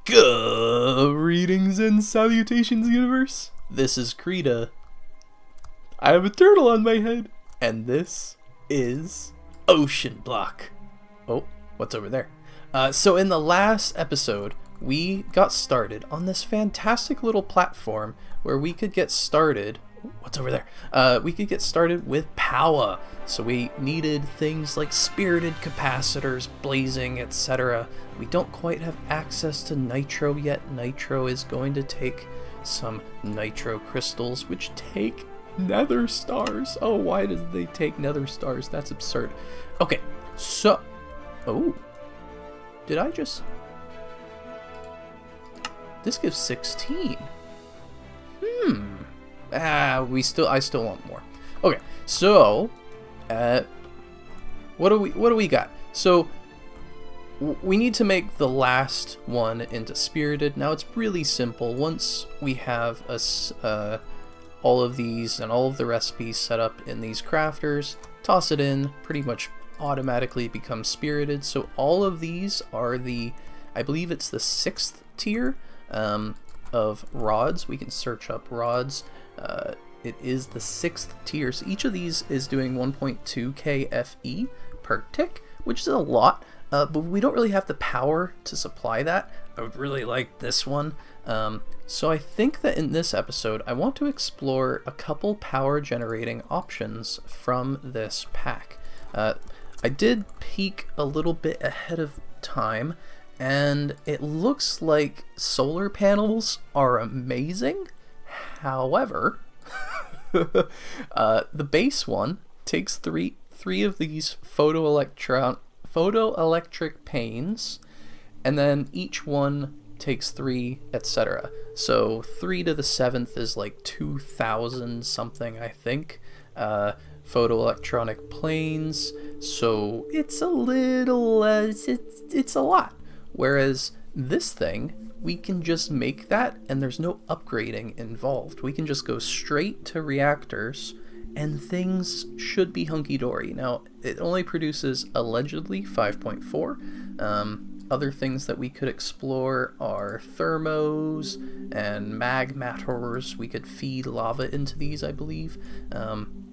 Greetings and salutations, universe. This is Creeta. I have a turtle on my head, and this is Oceanblock. Oh, what's over there? So in the last episode, we got started on this fantastic little platform where we could get started. What's over there? We could get started with Powah. So we needed things like spirited capacitors, blazing, etc. We don't quite have access to Nitro yet. Nitro is going to take some Nitro crystals, which take nether stars. Oh, why does they take nether stars? That's absurd. Okay, so... Oh. Did I just... This gives 16. I still want more. Okay, so... what do we got? So... We need to make the last one into spirited. Now it's really simple. Once we have all of these and all of the recipes set up in these crafters, toss it in, pretty much automatically becomes spirited. So all of these are the, I believe it's the 6th tier of rods. We can search up rods. It is the 6th tier. So each of these is doing 1.2k FE per tick, which is a lot. But we don't really have the power to supply that. I would really like this one. So I think that in this episode, I want to explore a couple power generating options from this pack. I did peek a little bit ahead of time, and it looks like solar panels are amazing. However, the base one takes three of these photoelectric panes, and then each one takes 3, etc. So 3 to the 7th is like 2,000 something, I think, photoelectronic planes. So it's a little, it's a lot. Whereas this thing, we can just make that, and there's no upgrading involved. We can just go straight to reactors, and things should be hunky-dory. Now, it only produces allegedly 5.4. Other things that we could explore are thermos and magmators. We could feed lava into these, I believe.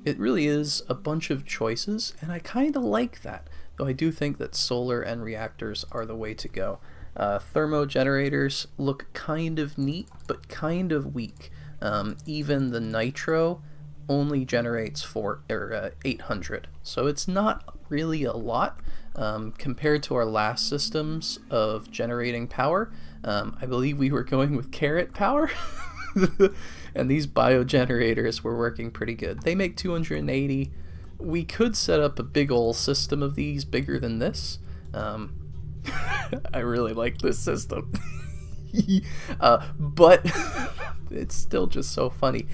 It really is a bunch of choices, and I kind of like that. Though I do think that solar and reactors are the way to go. Thermo generators look kind of neat, but kind of weak. Even the Nitro only generates 800, so it's not really a lot compared to our last systems of generating power. I believe we were going with carrot power, and these biogenerators were working pretty good. They make 280. We could set up a big old system of these bigger than this. I really like this system. But it's still just so funny.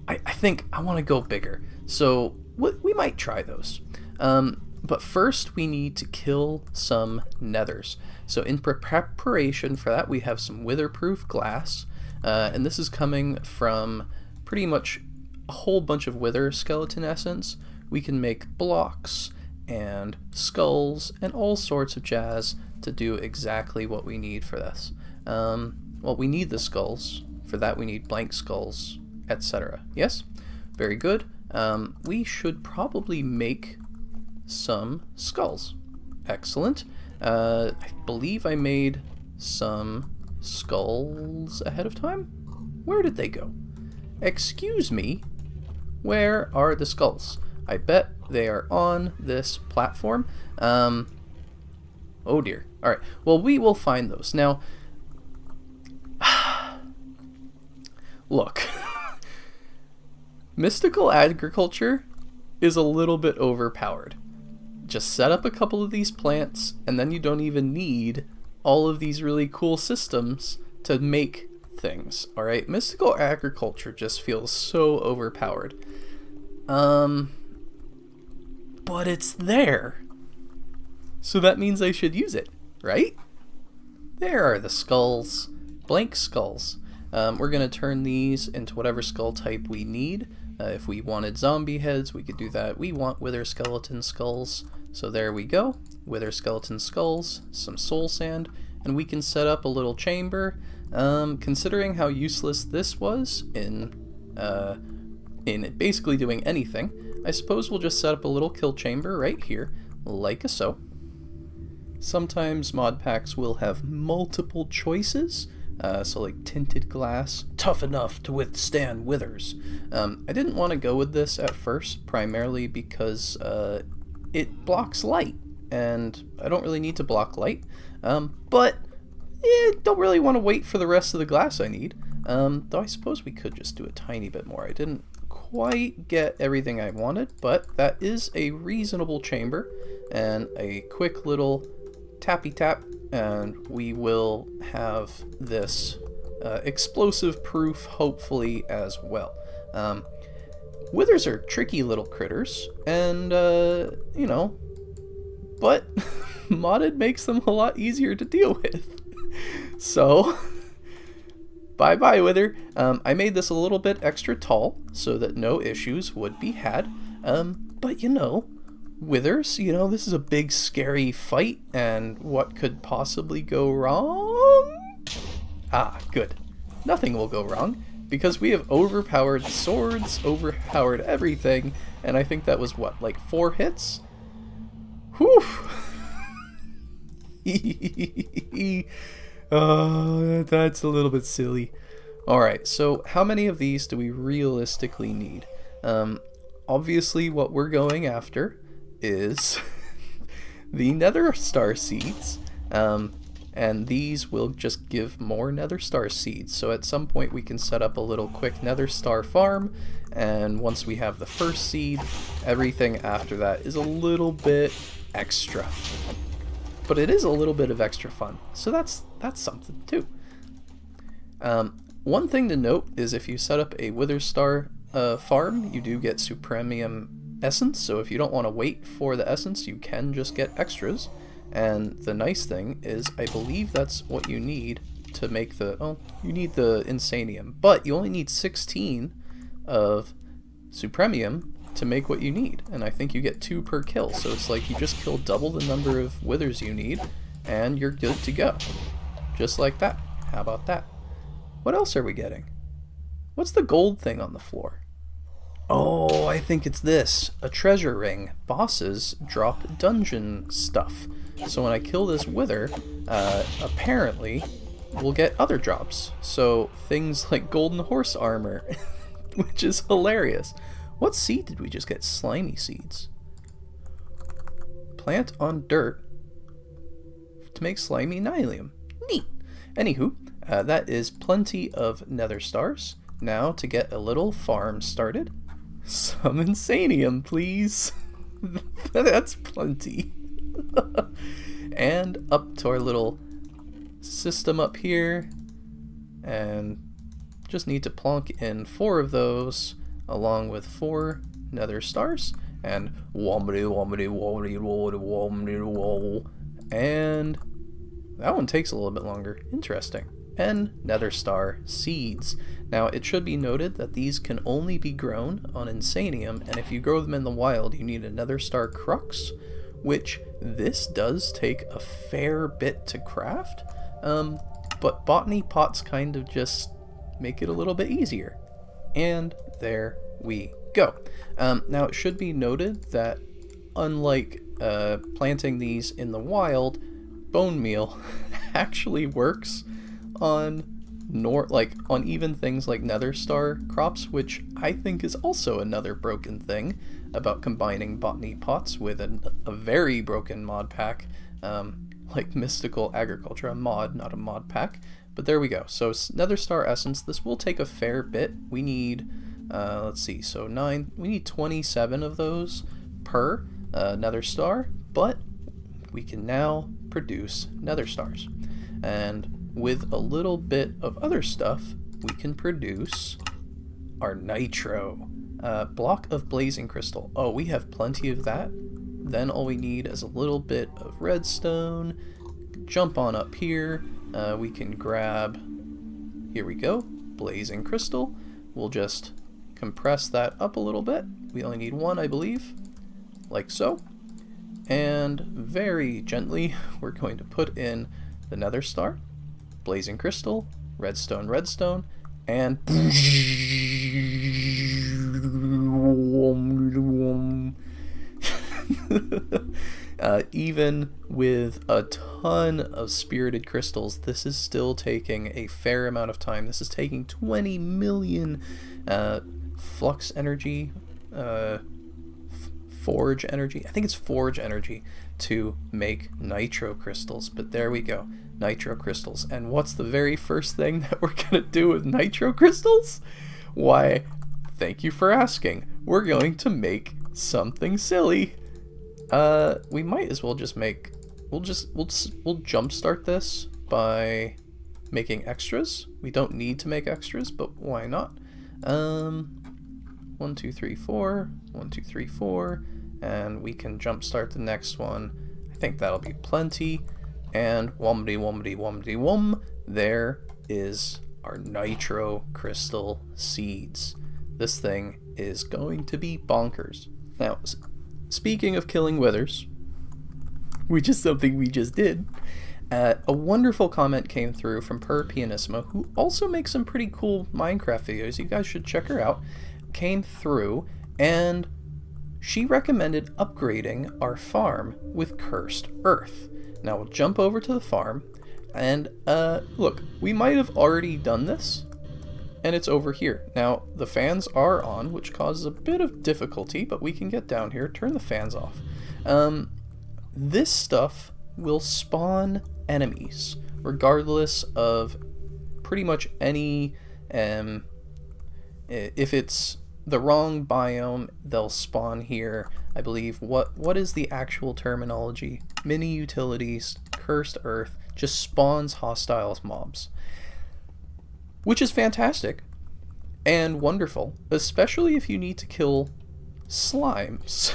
I think I want to go bigger, so we might try those. But first we need to kill some nethers. So in preparation for that, we have some witherproof glass, and this is coming from pretty much a whole bunch of wither skeleton essence. We can make blocks and skulls and all sorts of jazz to do exactly what we need for this. Well, we need the skulls. For that we need blank skulls, etc. Yes? Very good. We should probably make some skulls. Excellent. I believe I made some skulls ahead of time. Where did they go? Excuse me. Where are the skulls? I bet they are on this platform. Oh dear. Alright, well, we will find those. Now, look. Mystical agriculture is a little bit overpowered. Just set up a couple of these plants, and then you don't even need all of these really cool systems to make things. Alright, mystical agriculture just feels so overpowered. But it's there. So that means I should use it, right? There are the skulls. Blank skulls. We're going to turn these into whatever skull type we need. If we wanted zombie heads, we could do that. We want wither skeleton skulls. So there we go. Wither skeleton skulls, some soul sand, and we can set up a little chamber. Considering how useless this was in basically doing anything, I suppose we'll just set up a little kill chamber right here, like so. Sometimes mod packs will have multiple choices, so like tinted glass, tough enough to withstand withers. I didn't want to go with this at first, primarily because it blocks light, and I don't really need to block light, but don't really want to wait for the rest of the glass I need, though I suppose we could just do a tiny bit more. I didn't quite get everything I wanted, but that is a reasonable chamber, and a quick little tappy tap, and we will have this explosive proof, hopefully, as well. Withers are tricky little critters, and, you know, but modded makes them a lot easier to deal with. So, bye-bye, Wither. I made this a little bit extra tall so that no issues would be had, but, you know, Withers, you know, this is a big scary fight, and what could possibly go wrong? Ah, good. Nothing will go wrong, because we have overpowered swords, overpowered everything, and I think that was what, like 4 hits? Whew! Oh, that's a little bit silly. Alright, so how many of these do we realistically need? Obviously what we're going after is the nether star seeds, and these will just give more nether star seeds. So at some point we can set up a little quick nether star farm, and once we have the first seed, everything after that is a little bit extra. But it is a little bit of extra fun, so that's something too. One thing to note is if you set up a wither star farm, you do get supremium essence, so if you don't want to wait for the essence, you can just get extras. And the nice thing is, I believe that's what you need to make the, oh, you need the insanium, but you only need 16 of supremium to make what you need, and I think you get 2 per kill, so it's like you just kill double the number of withers you need, and you're good to go. Just like that. How about that? What else are we getting? What's the gold thing on the floor? Oh, I think it's this. A treasure ring. Bosses drop dungeon stuff. So when I kill this wither, apparently we'll get other drops. So things like golden horse armor, which is hilarious. What seed did we just get? Slimy seeds. Plant on dirt to make slimy nylium. Neat. Anywho, that is plenty of nether stars. Now to get a little farm started, some insanium, please. That's plenty. And up to our little system up here, and just need to plonk in 4 of those along with 4 nether stars, and and that one takes a little bit longer. Interesting. And nether star seeds. Now it should be noted that these can only be grown on insanium, and if you grow them in the wild you need a nether star crux, which this does take a fair bit to craft, but botany pots kind of just make it a little bit easier. And there we go. Now it should be noted that unlike planting these in the wild, bone meal actually works on on even things like nether star crops, which I think is also another broken thing about combining botany pots with a very broken mod pack, like mystical agriculture, a mod, not a mod pack. But there we go. So nether star essence, this will take a fair bit. We need, let's see, so 9, we need 27 of those per nether star, but we can now produce nether stars. And with a little bit of other stuff, we can produce our nitro. Block of blazing crystal. Oh, we have plenty of that. Then all we need is a little bit of redstone. Jump on up here. We can grab, here we go, blazing crystal. We'll just compress that up a little bit. We only need 1, I believe, like so. And very gently, we're going to put in the nether star, blazing crystal, redstone, redstone, and even with a ton of spirited crystals, this is still taking a fair amount of time. This is taking 20 million flux energy, forge energy. I think it's forge energy to make nitro crystals. But there we go, nitro crystals. And what's the very first thing that we're gonna do with nitro crystals? Why, thank you for asking. We're going to make something silly. We might as well just make, we'll jumpstart this by making extras. We don't need to make extras, but why not? 1 2 3 4, 1 2 3 4, and we can jumpstart the next one. I think that'll be plenty. And wombity wombity wombity wom, there is our nitro crystal seeds. This thing is going to be bonkers. Now, speaking of killing withers, which is something we just did, a wonderful comment came through from Per Pianissimo, who also makes some pretty cool Minecraft videos. You guys should check her out. Came through, and she recommended upgrading our farm with cursed earth. Now we'll jump over to the farm, and look, we might have already done this, and it's over here. Now the fans are on, which causes a bit of difficulty, but we can get down here, turn the fans off. This stuff will spawn enemies, regardless of pretty much any, if it's the wrong biome, they'll spawn here. I believe, what is the actual terminology? Mini utilities, cursed earth, just spawns hostile mobs. Which is fantastic and wonderful, especially if you need to kill slimes.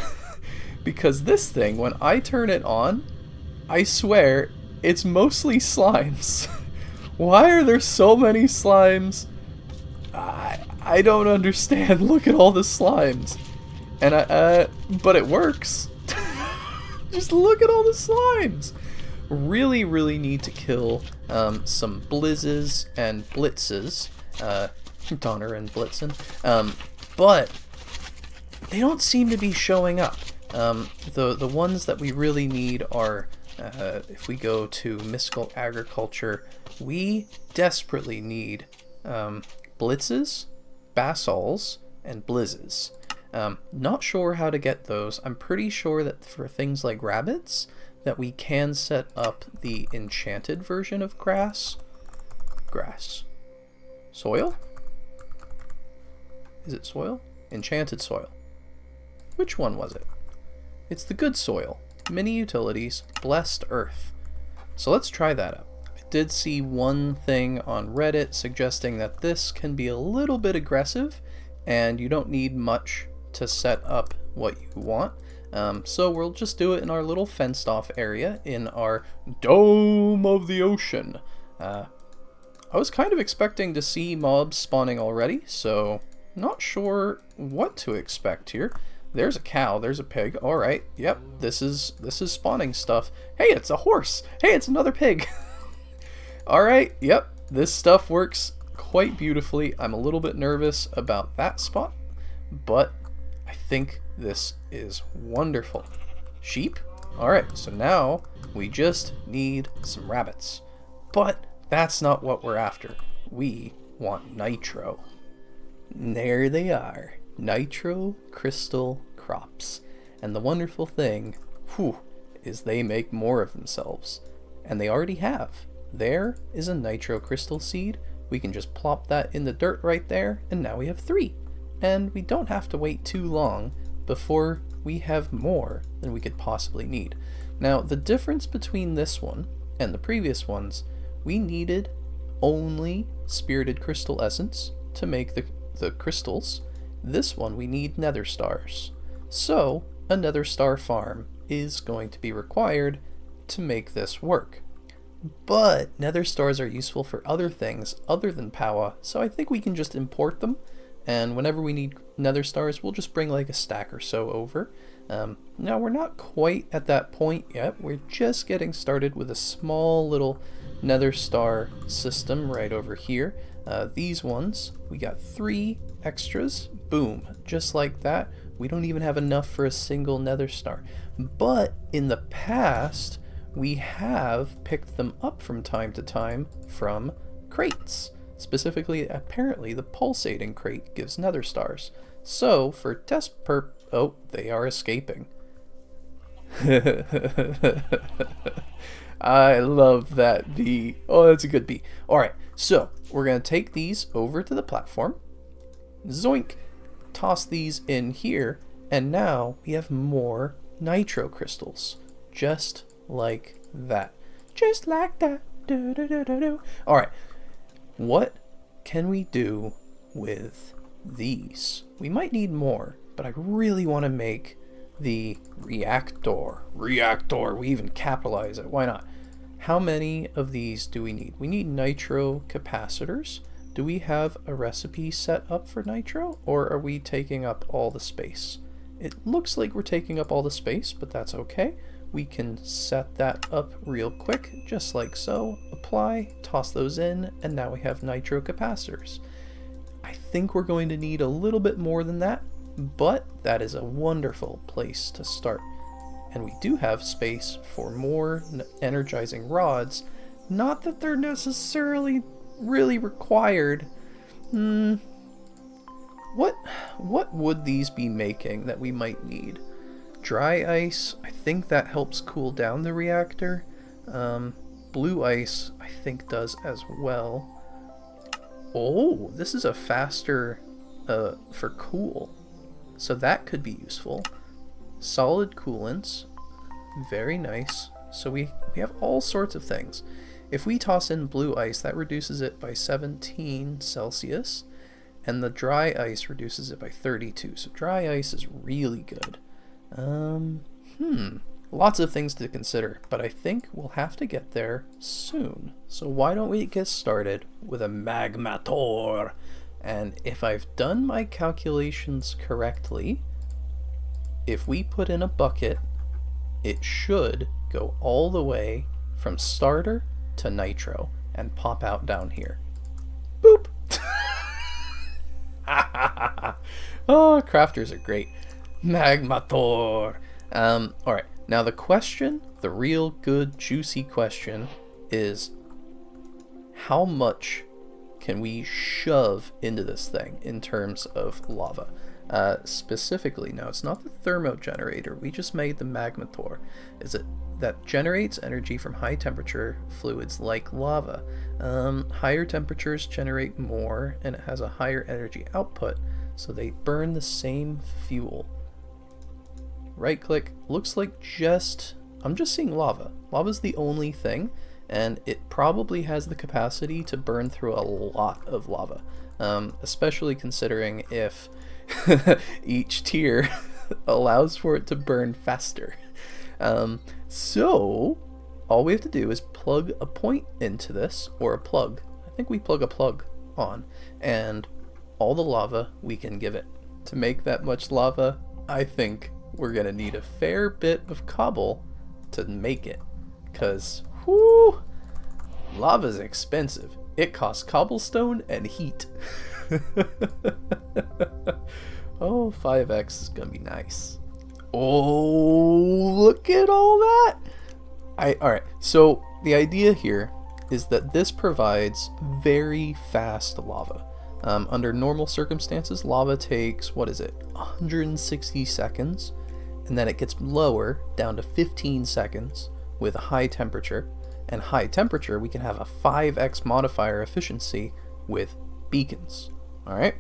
Because this thing, when I turn it on, I swear, it's mostly slimes. Why are there so many slimes? I don't understand. Look at all the slimes. And but it works. Just look at all the slimes. Really, really need to kill some blizzes and blitzes. Donner and Blitzen. But they don't seem to be showing up. The ones that we really need are, if we go to mystical agriculture, we desperately need blitzes, basals, and blizzes. Not sure how to get those. I'm pretty sure that for things like rabbits, that we can set up the enchanted version of grass. Soil? Is it soil? Enchanted soil. Which one was it? It's the good soil. Mini utilities, blessed earth. So let's try that out. I did see one thing on Reddit suggesting that this can be a little bit aggressive and you don't need much to set up what you want. So we'll just do it in our little fenced off area in our dome of the ocean. I was kind of expecting to see mobs spawning already, so not sure what to expect here. There's a cow, there's a pig. Alright, yep, this is spawning stuff. Hey, it's a horse! Hey, it's another pig! Alright, yep, this stuff works quite beautifully. I'm a little bit nervous about that spot, but I think this is wonderful. Sheep? Alright, so now we just need some rabbits. But that's not what we're after. We want nitro. There they are. Nitro crystal crops. And the wonderful thing, is they make more of themselves. And they already have. There is a nitro crystal seed. We can just plop that in the dirt right there, and now we have 3. And we don't have to wait too long before we have more than we could possibly need. Now, the difference between this one and the previous ones, we needed only spirited crystal essence to make the crystals. This one we need nether stars. So a nether star farm is going to be required to make this work. But nether stars are useful for other things other than Powah, so I think we can just import them, and whenever we need nether stars, we'll just bring like a stack or so over. Now we're not quite at that point yet. We're just getting started with a small little nether star system right over here. These ones, we got 3 extras. Boom, just like that. We don't even have enough for a single nether star. But in the past, we have picked them up from time to time from crates. Specifically, apparently, the pulsating crate gives nether stars. So, for test oh, they are escaping. I love that bee. Oh, that's a good bee. Alright, so we're going to take these over to the platform. Zoink! Toss these in here, and now we have more nitro crystals. Just like that. Just like that. Alright, what can we do with these? We might need more, but I really want to make the reactor. Reactor, we even capitalize it. Why not? How many of these do we need? We need nitro capacitors. Do we have a recipe set up for nitro, or are we taking up all the space? It looks like we're taking up all the space, but that's okay. We can set that up real quick, just like so. Apply, toss those in, and now we have nitro capacitors. I think we're going to need a little bit more than that, but that is a wonderful place to start. And we do have space for more energizing rods. Not that they're necessarily really required. What would these be making that we might need? Dry ice, I think that helps cool down the reactor. Blue ice, I think does as well. Oh, this is a faster for cool. So that could be useful. Solid coolants, very nice. So we have all sorts of things. If we toss in blue ice, that reduces it by 17 Celsius, and the dry ice reduces it by 32. So dry ice is really good. Lots of things to consider, but I think we'll have to get there soon. So why don't we get started with a magmator? And if I've done my calculations correctly, if we put in a bucket, it should go all the way from starter to nitro and pop out down here. Boop! Oh, crafters are great. Magmator! Alright, now the question, the real good juicy question is, how much can we shove into this thing in terms of lava? Specifically, now it's not the thermo generator, we just made the magmator. Is it that generates energy from high temperature fluids like lava? Higher temperatures generate more, and it has a higher energy output, so they burn the same fuel. Right click, looks like I'm just seeing lava. Lava's the only thing, and it probably has the capacity to burn through a lot of lava, especially considering if each tier allows for it to burn faster. So all we have to do is plug a point into this, or a plug. I think we plug a plug on, and all the lava we can give it. To make that much lava, I think we're gonna need a fair bit of cobble to make it, because whoo, lava's expensive. It costs cobblestone and heat. Oh, 5x is gonna be nice. Oh, look at all that! Alright, so the idea here is that this provides very fast lava. Under normal circumstances, lava takes, 160 seconds, and then it gets lower, down to 15 seconds with a high temperature. And high temperature, we can have a 5x modifier efficiency with beacons. Alright,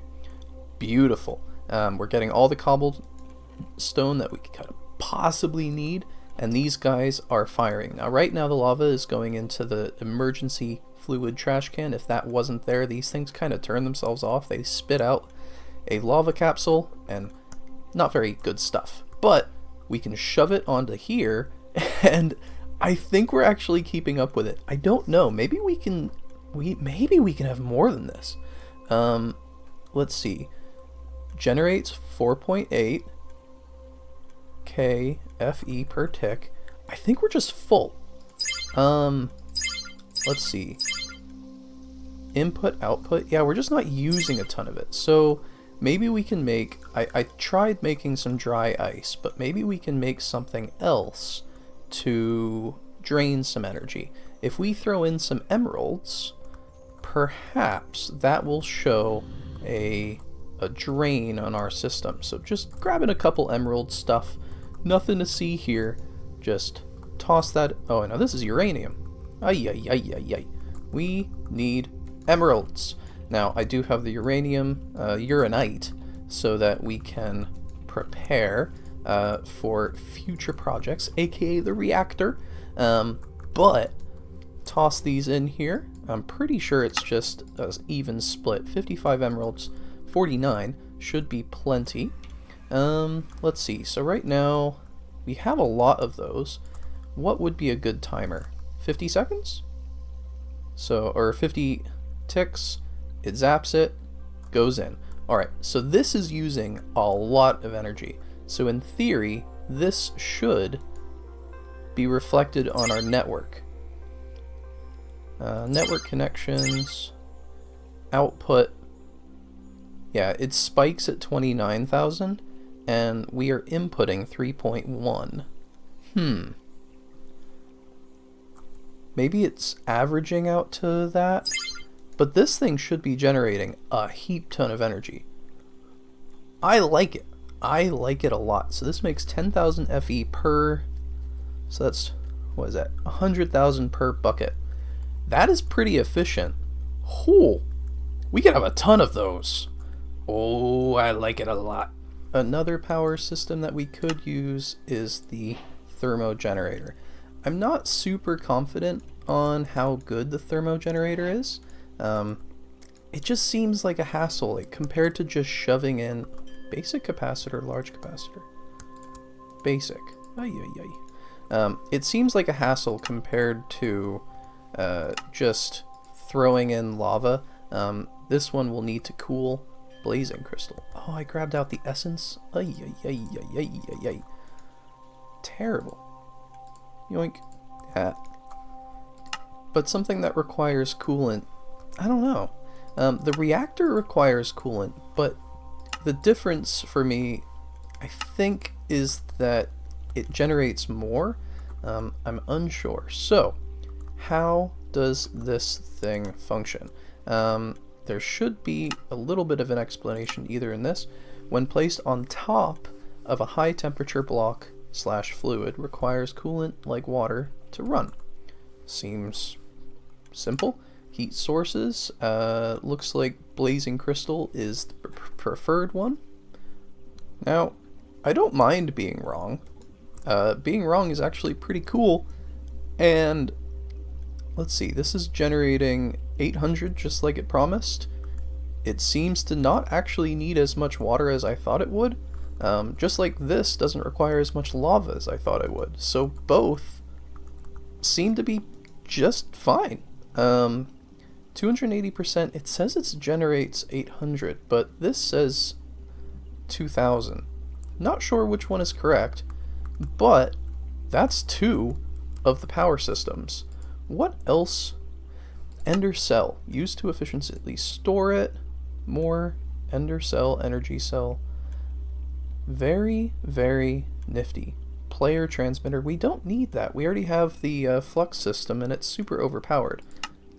beautiful. We're getting all the cobblestone that we could possibly need, and these guys are firing. Now, right now the lava is going into the emergency fluid trash can. If that wasn't there, these things kind of turn themselves off. They spit out a lava capsule, and not very good stuff. But we can shove it onto here, and I think we're actually keeping up with it. I don't know. Maybe we can have more than this. Let's see. Generates 4.8 K FE per tick. I think we're just full. let's see. Input, output. Yeah, we're just not using a ton of it. So maybe we can make, I tried making some dry ice, but maybe we can make something else to drain some energy. If we throw in some emeralds, perhaps that will show a drain on our system. So just grabbing a couple emerald stuff, nothing to see here, just toss that. Oh no, this is uranium. Ay, ay, ay, ay, ay. We need emeralds. Now I do have the uranium uranite so that we can prepare for future projects, aka the reactor, but toss these in here. I'm pretty sure it's just an even split. 55 emeralds, 49 should be plenty. Let's see, so right now we have a lot of those. What would be a good timer? 50 seconds? So, or 50 ticks, it zaps it, goes in. Alright, so this is using a lot of energy. So in theory, this should be reflected on our network. Network connections, output. Yeah, it spikes at 29,000, and we are inputting 3.1. Maybe it's averaging out to that, but this thing should be generating a heap ton of energy. I like it. I like it a lot. So this makes 10,000 FE per, so that's, what is that, 100,000 per bucket. That is pretty efficient. Oh, we could have a ton of those. Oh, I like it a lot. Another power system that we could use is the thermo generator. I'm not super confident on how good the thermo generator is. It just seems like a hassle, like compared to just shoving in basic capacitor, large capacitor. Basic. Ay, ay, ay. It seems like a hassle compared to just throwing in lava. This one will need to cool. Blazing crystal. Oh, I grabbed out the essence. Ay, ay, ay, ay, ay, ay, ay. Terrible. Yoink. Yeah. But something that requires coolant, I don't know. The reactor requires coolant, but the difference for me, I think, is that it generates more. I'm unsure. So, how does this thing function? There should be a little bit of an explanation either in this. When placed on top of a high temperature block / fluid, requires coolant like water to run. Seems simple. Heat sources, looks like blazing crystal is the preferred one. Now, I don't mind being wrong. Being wrong is actually pretty cool. And let's see, this is generating 800 just like it promised. It seems to not actually need as much water as I thought it would. Just like this doesn't require as much lava as I thought it would. So both seem to be just fine. 280%, it says it generates 800, but this says 2000. Not sure which one is correct, but that's two of the power systems. What else? Ender cell, used to efficiently store it. More ender cell, energy cell. Very, very nifty. Player transmitter, we don't need that. We already have the flux system and it's super overpowered.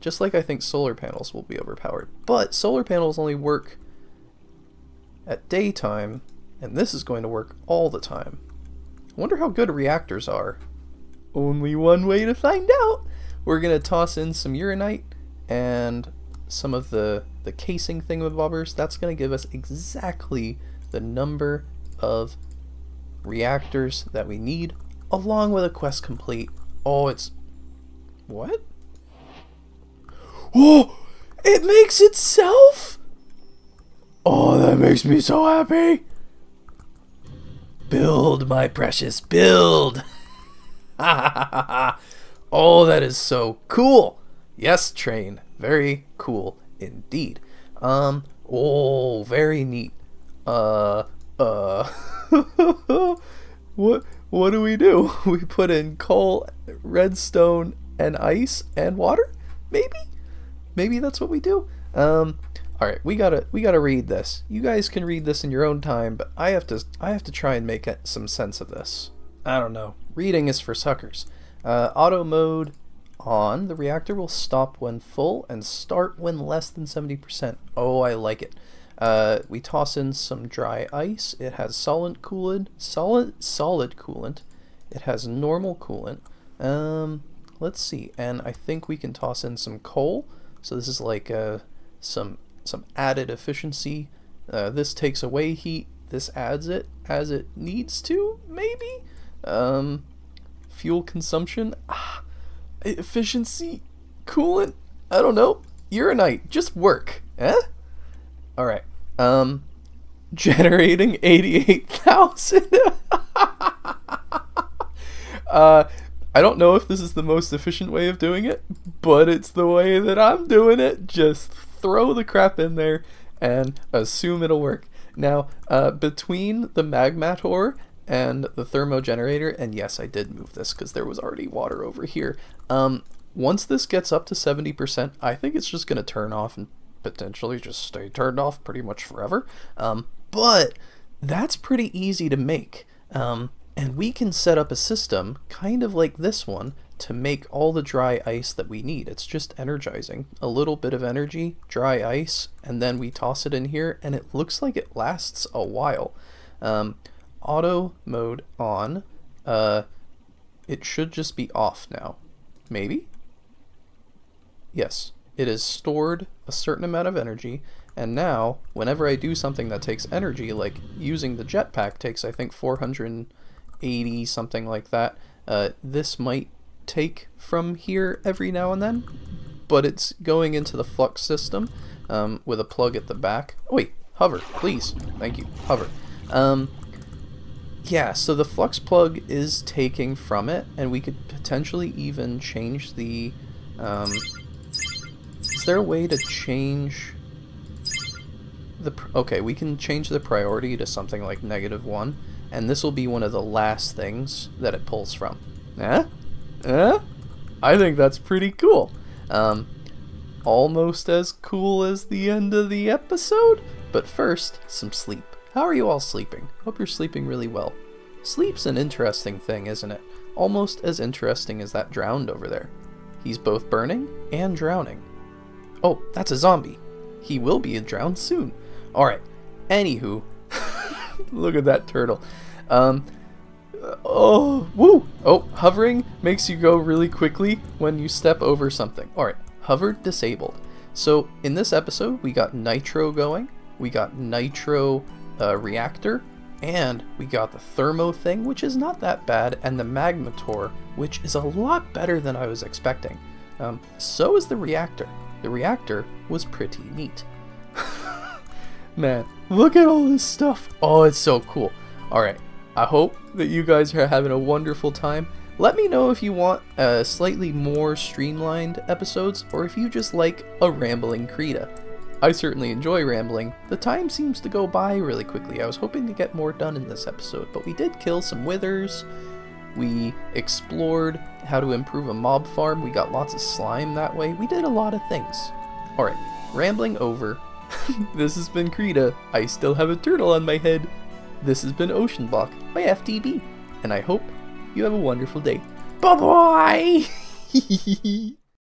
Just like I think solar panels will be overpowered. But solar panels only work at daytime, and this is going to work all the time. I wonder how good reactors are. Only one way to find out. We're going to toss in some uranite and some of the casing thingamabobbers. That's going to give us exactly the number of reactors that we need, along with a quest complete. Oh, it's... What? Oh! It makes itself? Oh, that makes me so happy! Build, my precious, build! Oh, that is so cool! Yes, train. Very cool indeed. Oh, very neat. What do? We put in coal, redstone, and ice, and water? Maybe that's what we do. Alright, we gotta read this. You guys can read this in your own time, but I have to try and make some sense of this. I don't know. Reading is for suckers. Auto mode on. The reactor will stop when full and start when less than 70%. Oh, I like it. We toss in some dry ice. It has solid coolant. It has normal coolant. Let's see. And I think we can toss in some coal. So this is like some added efficiency. This takes away heat. This adds it as it needs to, maybe. Fuel consumption. Efficiency. Coolant. I don't know. Uranite. Just work. Alright. Generating 88,000. I don't know if this is the most efficient way of doing it, but it's the way that I'm doing it. Just throw the crap in there and assume it'll work. Now, between the magmator and the thermogenerator, and yes, I did move this because there was already water over here. Once this gets up to 70%, I think it's just going to turn off and potentially just stay turned off pretty much forever. But that's pretty easy to make. And we can set up a system kind of like this one to make all the dry ice that we need. It's just energizing. A little bit of energy, dry ice, and then we toss it in here, and it looks like it lasts a while. Auto mode on. It should just be off now. Maybe? Yes. It has stored a certain amount of energy, and now, whenever I do something that takes energy, like using the jetpack takes, I think, 480, something like that, this might take from here every now and then, but it's going into the flux system with a plug at the back. Oh, wait, hover, please. Thank you. Hover. Yeah, so the flux plug is taking from it, and we could potentially even change the... is there a way to change the... Okay, we can change the priority to something like -1, and this will be one of the last things that it pulls from. I think that's pretty cool. Almost as cool as the end of the episode, but first, some sleep. How are you all sleeping? Hope you're sleeping really well. Sleep's an interesting thing, isn't it? Almost as interesting as that drowned over there. He's both burning and drowning. Oh, that's a zombie. He will be drowned soon. Alright, anywho, look at that turtle. Oh, woo! Oh, hovering makes you go really quickly when you step over something. Alright, hover disabled. So, in this episode, we got Nitro going, we got Nitro reactor, and we got the thermo thing, which is not that bad, and the magmator, which is a lot better than I was expecting. So is the reactor. The reactor was pretty neat. Man, look at all this stuff. Oh, it's so cool. Alright, I hope that you guys are having a wonderful time. Let me know if you want slightly more streamlined episodes, or if you just like a rambling Creeta. I certainly enjoy rambling. The time seems to go by really quickly. I was hoping to get more done in this episode, but we did kill some withers. We explored how to improve a mob farm. We got lots of slime that way. We did a lot of things. Alright, rambling over. This has been Creeta. I still have a turtle on my head. This has been Oceanblock by FTB, and I hope you have a wonderful day. Bye-bye!